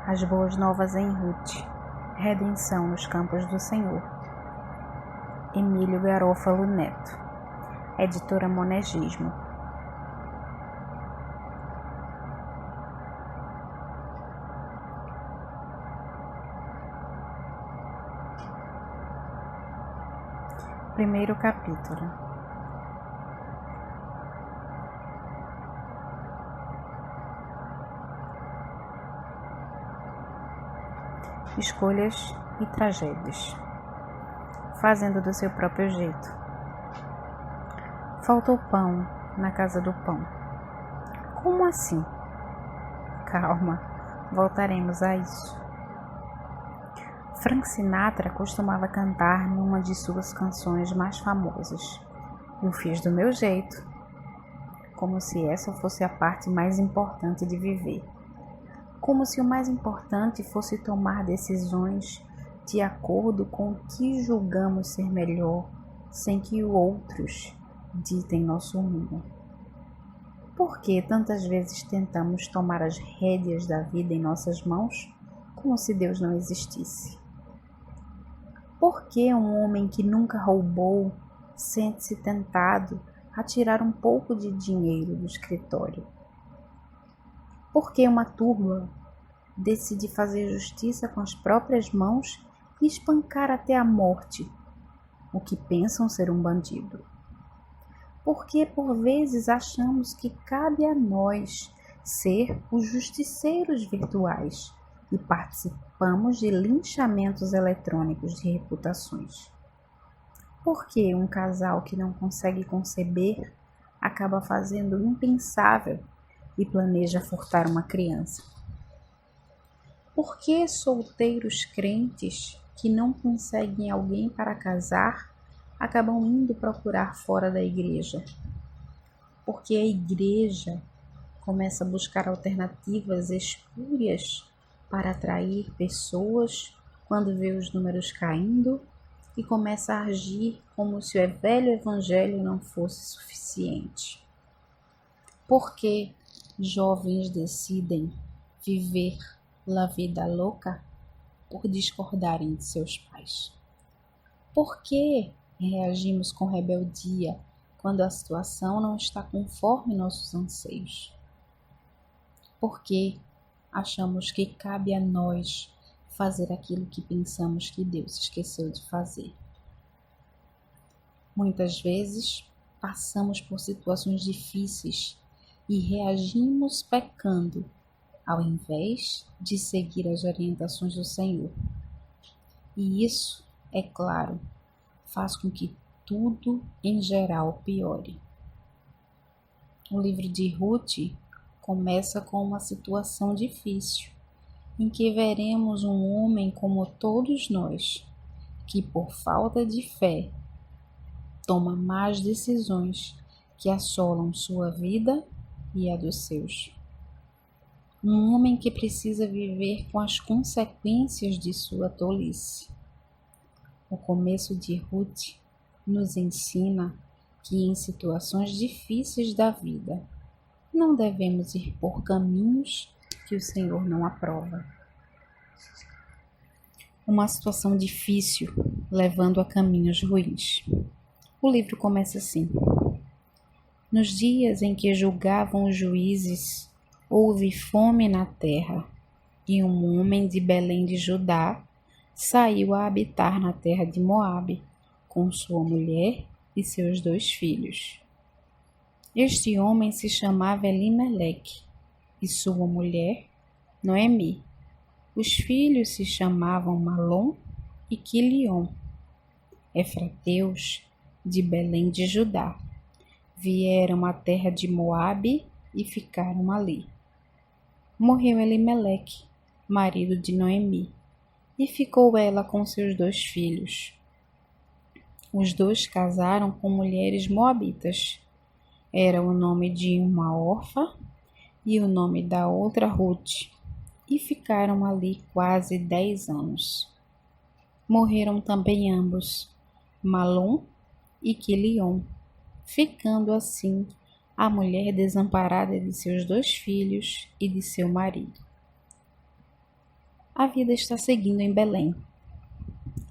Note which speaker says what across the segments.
Speaker 1: As boas novas em Ruth, redenção nos campos do Senhor. Emílio Garofalo Neto, editora Monegismo. Primeiro capítulo. Escolhas e tragédias. Fazendo do seu próprio jeito. Faltou pão na casa do pão. Como assim? Calma, voltaremos a isso. Frank Sinatra costumava cantar numa de suas canções mais famosas: "Eu fiz do meu jeito", como se essa fosse a parte mais importante de viver. Como se o mais importante fosse tomar decisões de acordo com o que julgamos ser melhor, sem que outros ditem nosso rumo. Por que tantas vezes tentamos tomar as rédeas da vida em nossas mãos, como se Deus não existisse? Por que um homem que nunca roubou sente-se tentado a tirar um pouco de dinheiro do escritório? Por que uma turba decide fazer justiça com as próprias mãos e espancar até a morte o que pensam ser um bandido? Por que por vezes achamos que cabe a nós ser os justiceiros virtuais e participamos de linchamentos eletrônicos de reputações? Por que um casal que não consegue conceber acaba fazendo o impensável e planeja furtar uma criança? Por que solteiros crentes que não conseguem alguém para casar acabam indo procurar fora da igreja? Porque a igreja começa a buscar alternativas espúrias para atrair pessoas quando vê os números caindo e começa a agir como se o velho evangelho não fosse suficiente. Por que jovens decidem viver la vida louca por discordarem de seus pais? Por que reagimos com rebeldia quando a situação não está conforme nossos anseios? Por que achamos que cabe a nós fazer aquilo que pensamos que Deus esqueceu de fazer? Muitas vezes passamos por situações difíceis e reagimos pecando, ao invés de seguir as orientações do Senhor. E isso, é claro, faz com que tudo em geral piore. O livro de Ruth começa com uma situação difícil, em que veremos um homem como todos nós, que por falta de fé toma más decisões que assolam sua vida e a dos seus. Um homem que precisa viver com as consequências de sua tolice. O começo de Ruth nos ensina que em situações difíceis da vida não devemos ir por caminhos que o Senhor não aprova. Uma situação difícil levando a caminhos ruins. O livro começa assim: nos dias em que julgavam os juízes, houve fome na terra, e um homem de Belém de Judá saiu a habitar na terra de Moabe, com sua mulher e seus 2 filhos. Este homem se chamava Elimeleque, e sua mulher, Noemi. Os filhos se chamavam Malom e Quilion, efrateus de Belém de Judá. Vieram à terra de Moabe e ficaram ali. Morreu Elimeleque, marido de Noemi, e ficou ela com seus 2 filhos. Os 2 casaram com mulheres moabitas. Era o nome de uma Orfa e o nome da outra Ruth, e ficaram ali quase 10 anos. Morreram também ambos, Malom e Quilion, ficando assim a mulher desamparada de seus 2 filhos e de seu marido. A vida está seguindo em Belém.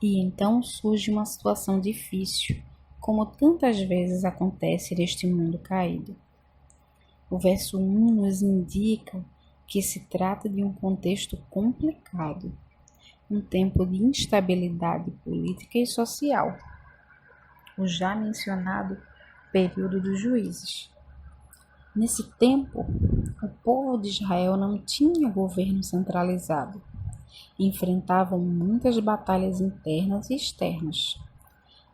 Speaker 1: E então surge uma situação difícil, como tantas vezes acontece neste mundo caído. O verso 1 nos indica que se trata de um contexto complicado, um tempo de instabilidade política e social, o já mencionado período dos juízes. Nesse tempo, o povo de Israel não tinha governo centralizado. Enfrentavam muitas batalhas internas e externas.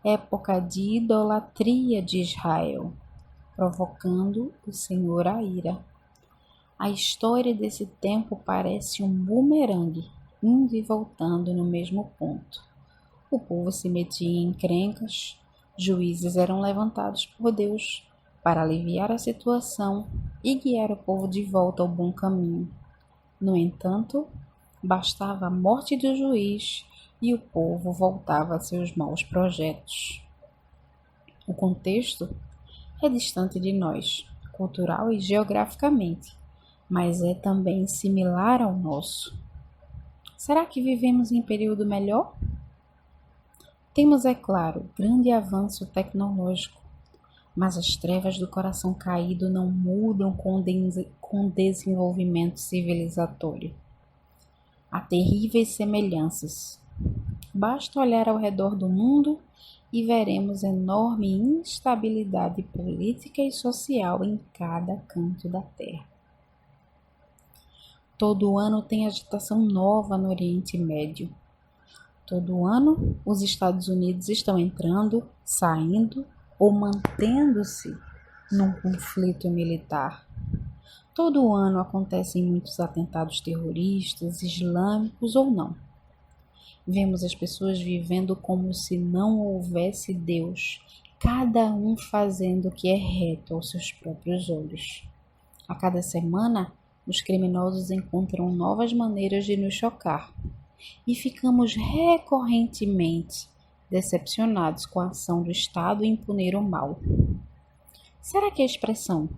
Speaker 1: Época de idolatria de Israel, provocando o Senhor a ira. A história desse tempo parece um bumerangue, indo e voltando no mesmo ponto. O povo se metia em encrencas, juízes eram levantados por Deus para aliviar a situação e guiar o povo de volta ao bom caminho. No entanto, bastava a morte do juiz e o povo voltava a seus maus projetos. O contexto é distante de nós, cultural e geograficamente, mas é também similar ao nosso. Será que vivemos em período melhor? Temos, é claro, grande avanço tecnológico, mas as trevas do coração caído não mudam com desenvolvimento civilizatório. Há terríveis semelhanças. Basta olhar ao redor do mundo e veremos enorme instabilidade política e social em cada canto da Terra. Todo ano tem agitação nova no Oriente Médio. Todo ano os Estados Unidos estão entrando, saindo ou mantendo-se num conflito militar. Todo ano acontecem muitos atentados terroristas, islâmicos ou não. Vemos as pessoas vivendo como se não houvesse Deus, cada um fazendo o que é reto aos seus próprios olhos. A cada semana, os criminosos encontram novas maneiras de nos chocar e ficamos recorrentemente decepcionados com a ação do Estado em punir o mal. Será que a expressão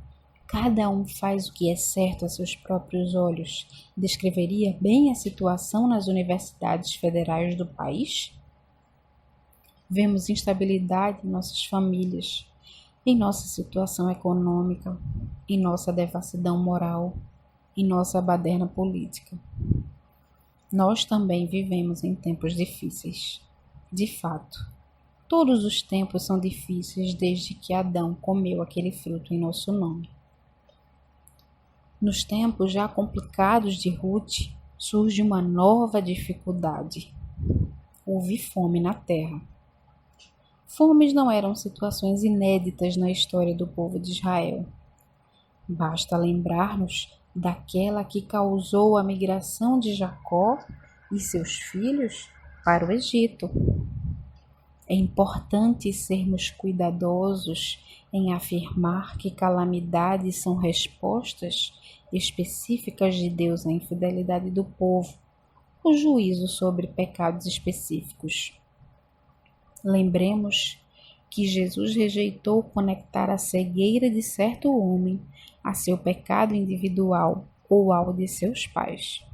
Speaker 1: "cada um faz o que é certo a seus próprios olhos" descreveria bem a situação nas universidades federais do país? Vemos instabilidade em nossas famílias, em nossa situação econômica, em nossa devassidão moral, em nossa baderna política. Nós também vivemos em tempos difíceis. De fato, todos os tempos são difíceis desde que Adão comeu aquele fruto em nosso nome. Nos tempos já complicados de Ruth, surge uma nova dificuldade. Houve fome na terra. Fomes não eram situações inéditas na história do povo de Israel. Basta lembrar-nos daquela que causou a migração de Jacó e seus filhos para o Egito. É importante sermos cuidadosos em afirmar que calamidades são respostas específicas de Deus à infidelidade do povo, o juízo sobre pecados específicos. Lembremos que Jesus rejeitou conectar a cegueira de certo homem a seu pecado individual ou ao de seus pais.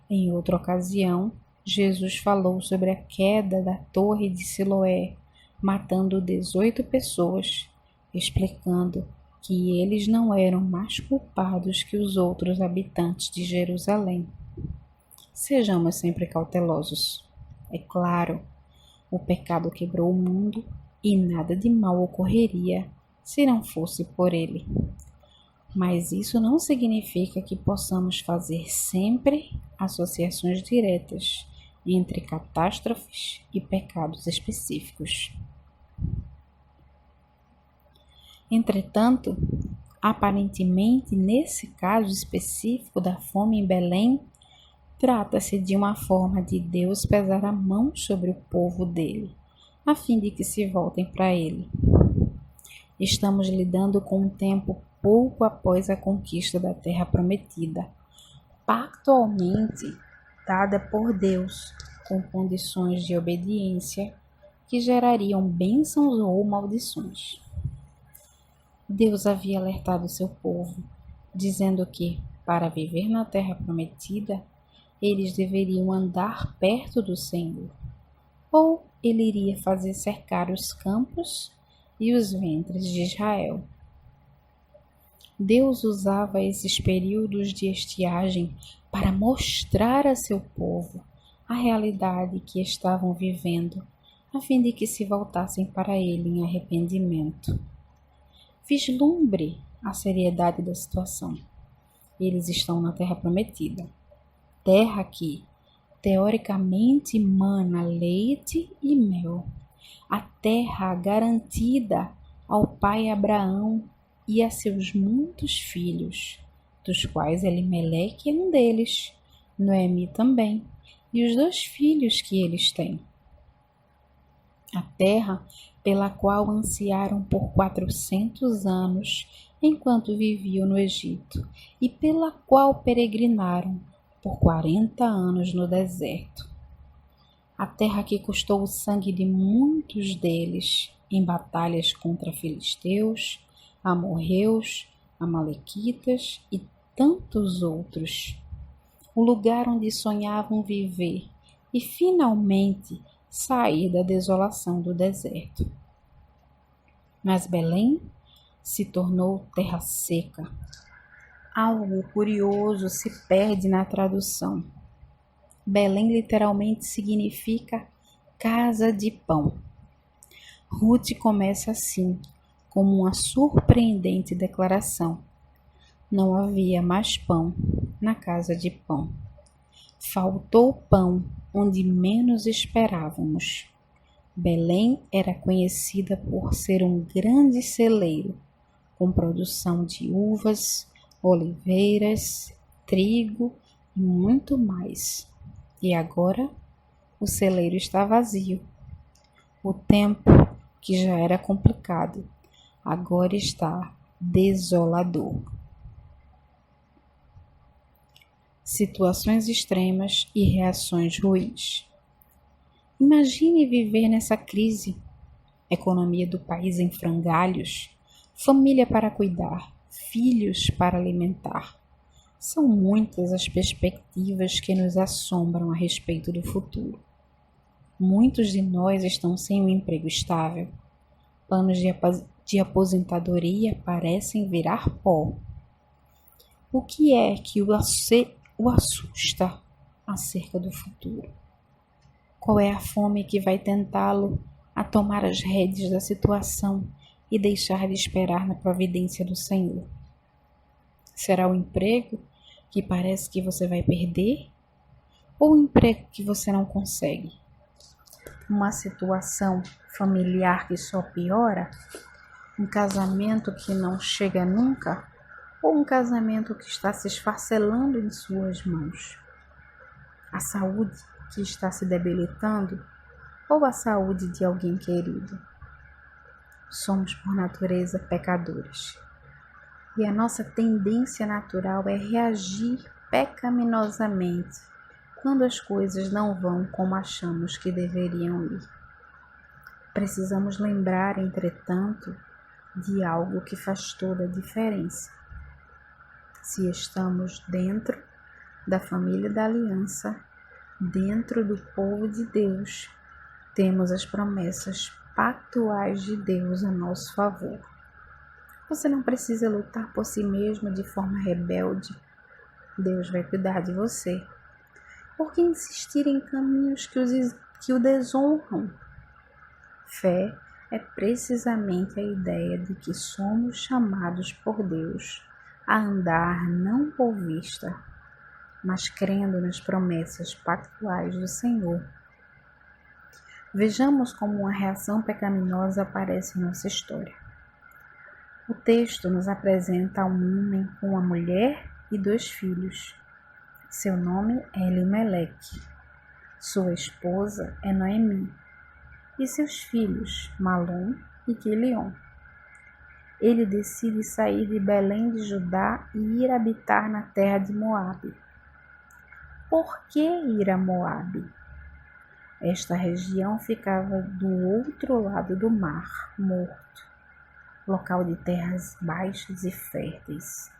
Speaker 1: Em outra ocasião, Jesus falou sobre a queda da torre de Siloé, matando 18 pessoas, explicando que eles não eram mais culpados que os outros habitantes de Jerusalém. Sejamos sempre cautelosos. É claro, o pecado quebrou o mundo e nada de mal ocorreria se não fosse por ele. Mas isso não significa que possamos fazer sempre associações diretas entre catástrofes e pecados específicos. Entretanto, aparentemente, nesse caso específico da fome em Belém, trata-se de uma forma de Deus pesar a mão sobre o povo dele, a fim de que se voltem para ele. Estamos lidando com um tempo pouco após a conquista da Terra Prometida, pactualmente dada por Deus, com condições de obediência que gerariam bênçãos ou maldições. Deus havia alertado seu povo, dizendo que, para viver na Terra Prometida, eles deveriam andar perto do Senhor, ou ele iria fazer cercar os campos e os ventres de Israel. Deus usava esses períodos de estiagem para mostrar a seu povo a realidade que estavam vivendo, a fim de que se voltassem para ele em arrependimento. Vislumbre a seriedade da situação. Eles estão na terra prometida, terra que, teoricamente, mana leite e mel, a terra garantida ao pai Abraão e a seus muitos filhos, dos quais Elimeleque é um deles, Noemi também, e os 2 filhos que eles têm. A terra pela qual ansiaram por 400 anos enquanto viviam no Egito, e pela qual peregrinaram por 40 anos no deserto. A terra que custou o sangue de muitos deles em batalhas contra filisteus, amorreus, amalequitas e tantos outros. O lugar onde sonhavam viver e finalmente sair da desolação do deserto. Mas Belém se tornou terra seca. Algo curioso se perde na tradução. Belém literalmente significa casa de pão. Ruth começa assim, como uma surpreendente declaração. Não havia mais pão na casa de pão. Faltou pão onde menos esperávamos. Belém era conhecida por ser um grande celeiro, com produção de uvas, oliveiras, trigo e muito mais. E agora o celeiro está vazio. O tempo, que já era complicado, agora está desolador. Situações extremas e reações ruins. Imagine viver nessa crise. Economia do país em frangalhos, família para cuidar, filhos para alimentar. São muitas as perspectivas que nos assombram a respeito do futuro. Muitos de nós estão sem um emprego estável. Planos de aposentadoria parecem virar pó. O que é que o assusta acerca do futuro? Qual é a fome que vai tentá-lo a tomar as rédeas da situação e deixar de esperar na providência do Senhor? Será o emprego que parece que você vai perder? Ou o emprego que você não consegue? Uma situação familiar que só piora? Um casamento que não chega nunca? Ou um casamento que está se esfacelando em suas mãos? A saúde que está se debilitando? Ou a saúde de alguém querido? Somos por natureza pecadores. E a nossa tendência natural é reagir pecaminosamente quando as coisas não vão como achamos que deveriam ir. Precisamos lembrar, entretanto, de algo que faz toda a diferença. Se estamos dentro da família da aliança, dentro do povo de Deus, temos as promessas pactuais de Deus a nosso favor. Você não precisa lutar por si mesmo de forma rebelde. Deus vai cuidar de você. Por que insistir em caminhos que o desonram? Fé é precisamente a ideia de que somos chamados por Deus a andar não por vista, mas crendo nas promessas pactuais do Senhor. Vejamos como uma reação pecaminosa aparece em nossa história. O texto nos apresenta um homem com uma mulher e 2 filhos. Seu nome é Elimeleque. Sua esposa é Noemi. E seus filhos, Malom e Quilion. Ele decide sair de Belém de Judá e ir habitar na terra de Moabe. Por que ir a Moabe? Esta região ficava do outro lado do Mar Morto, local de terras baixas e férteis.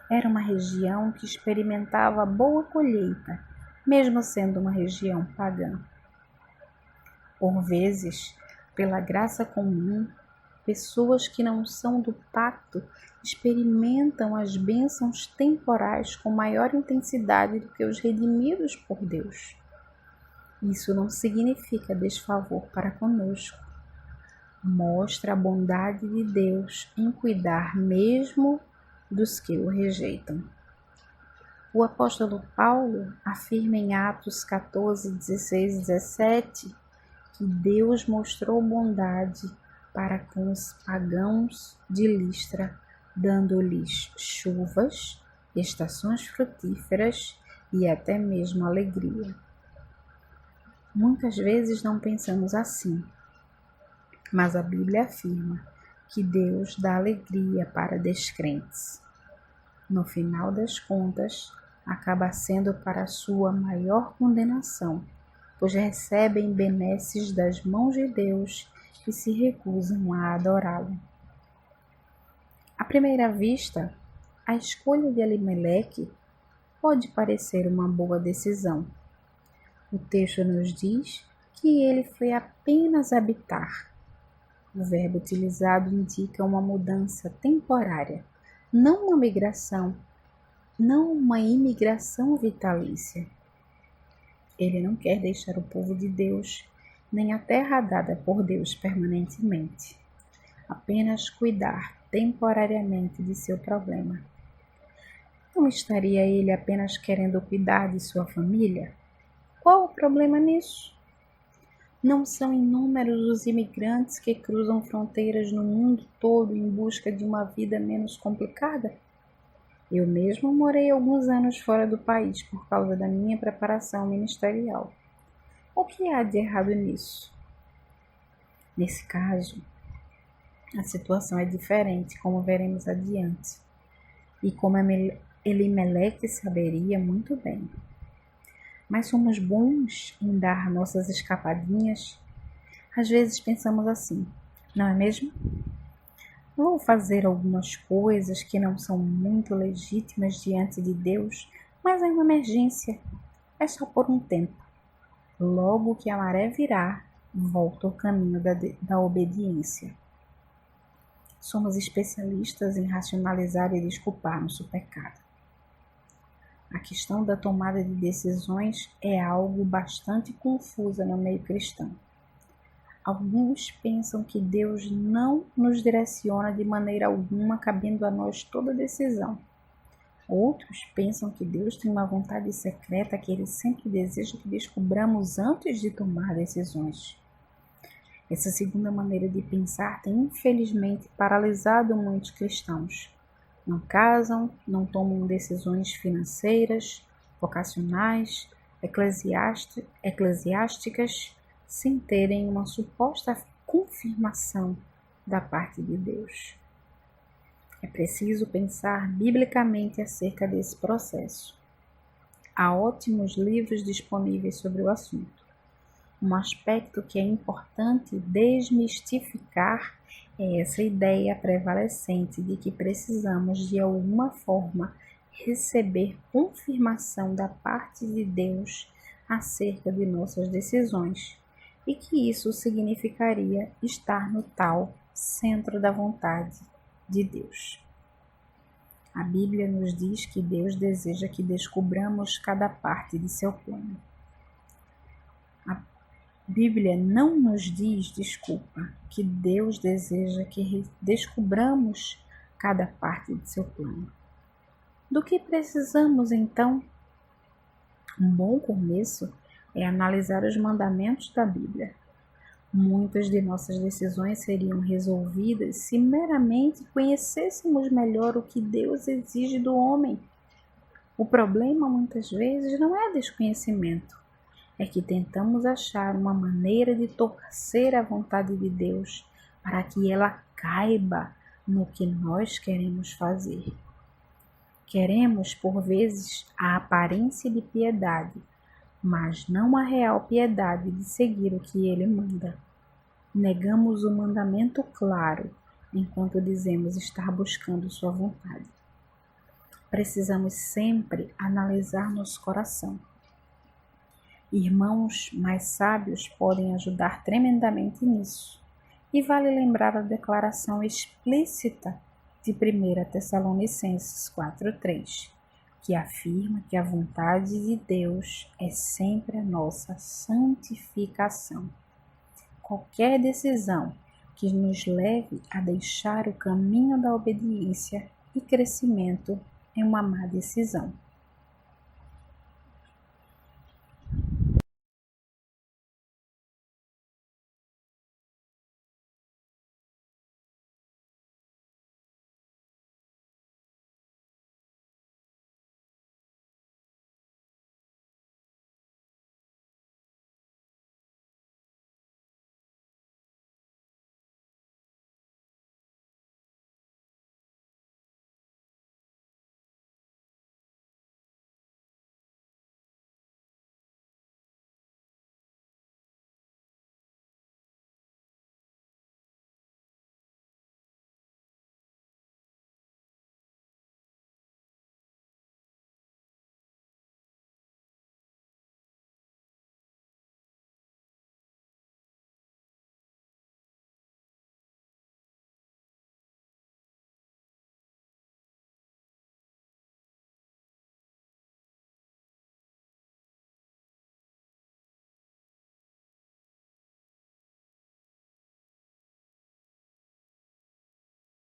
Speaker 1: Era uma região que experimentava boa colheita mesmo sendo uma região pagã. Por vezes, pela graça comum, pessoas que não são do pacto experimentam as bênçãos temporais com maior intensidade do que os redimidos por Deus. Isso não significa desfavor para conosco. Mostra a bondade de Deus em cuidar mesmo dos que o rejeitam. O apóstolo Paulo afirma em Atos 14, 16 e 17 que Deus mostrou bondade para com os pagãos de Listra, dando-lhes chuvas, estações frutíferas e até mesmo alegria. Muitas vezes não pensamos assim, mas a Bíblia afirma que Deus dá alegria para descrentes. No final das contas, acaba sendo para a sua maior condenação, pois recebem benesses das mãos de Deus e se recusam a adorá-lo. À primeira vista, a escolha de Elimeleque pode parecer uma boa decisão. O texto nos diz que ele foi apenas habitar. O verbo utilizado indica uma mudança temporária, não uma imigração vitalícia. Ele não quer deixar o povo de Deus, nem a terra dada por Deus permanentemente. Apenas cuidar temporariamente de seu problema. Não estaria ele apenas querendo cuidar de sua família? Qual o problema nisso? Não são inúmeros os imigrantes que cruzam fronteiras no mundo todo em busca de uma vida menos complicada? Eu mesmo morei alguns anos fora do país por causa da minha preparação ministerial. O que há de errado nisso? Nesse caso, a situação é diferente, como veremos adiante, e como Elimeleque saberia muito bem. Mas somos bons em dar nossas escapadinhas? Às vezes pensamos assim, não é mesmo? Vou fazer algumas coisas que não são muito legítimas diante de Deus, mas é uma emergência. É só por um tempo. Logo que a maré virar, volto ao caminho da obediência. Somos especialistas em racionalizar e desculpar nosso pecado. A questão da tomada de decisões é algo bastante confusa no meio cristão. Alguns pensam que Deus não nos direciona de maneira alguma, cabendo a nós toda decisão. Outros pensam que Deus tem uma vontade secreta que Ele sempre deseja que descubramos antes de tomar decisões. Essa segunda maneira de pensar tem, infelizmente, paralisado muitos cristãos. Não casam, não tomam decisões financeiras, vocacionais, eclesiásticas, sem terem uma suposta confirmação da parte de Deus. É preciso pensar biblicamente acerca desse processo. Há ótimos livros disponíveis sobre o assunto. Um aspecto que é importante desmistificar é essa ideia prevalecente de que precisamos de alguma forma receber confirmação da parte de Deus acerca de nossas decisões e que isso significaria estar no tal centro da vontade de Deus. A Bíblia nos diz que Deus deseja que descubramos cada parte de seu plano. A Bíblia não nos diz, que Deus deseja que descubramos cada parte de seu plano. Do que precisamos, então? Um bom começo é analisar os mandamentos da Bíblia. Muitas de nossas decisões seriam resolvidas se meramente conhecêssemos melhor o que Deus exige do homem. O problema, muitas vezes, não é desconhecimento. É que tentamos achar uma maneira de torcer a vontade de Deus para que ela caiba no que nós queremos fazer. Queremos, por vezes, a aparência de piedade, mas não a real piedade de seguir o que Ele manda. Negamos o mandamento claro, enquanto dizemos estar buscando sua vontade. Precisamos sempre analisar nosso coração. Irmãos mais sábios podem ajudar tremendamente nisso. E vale lembrar a declaração explícita de 1 Tessalonicenses 4:3, que afirma que a vontade de Deus é sempre a nossa santificação. Qualquer decisão que nos leve a deixar o caminho da obediência e crescimento é uma má decisão.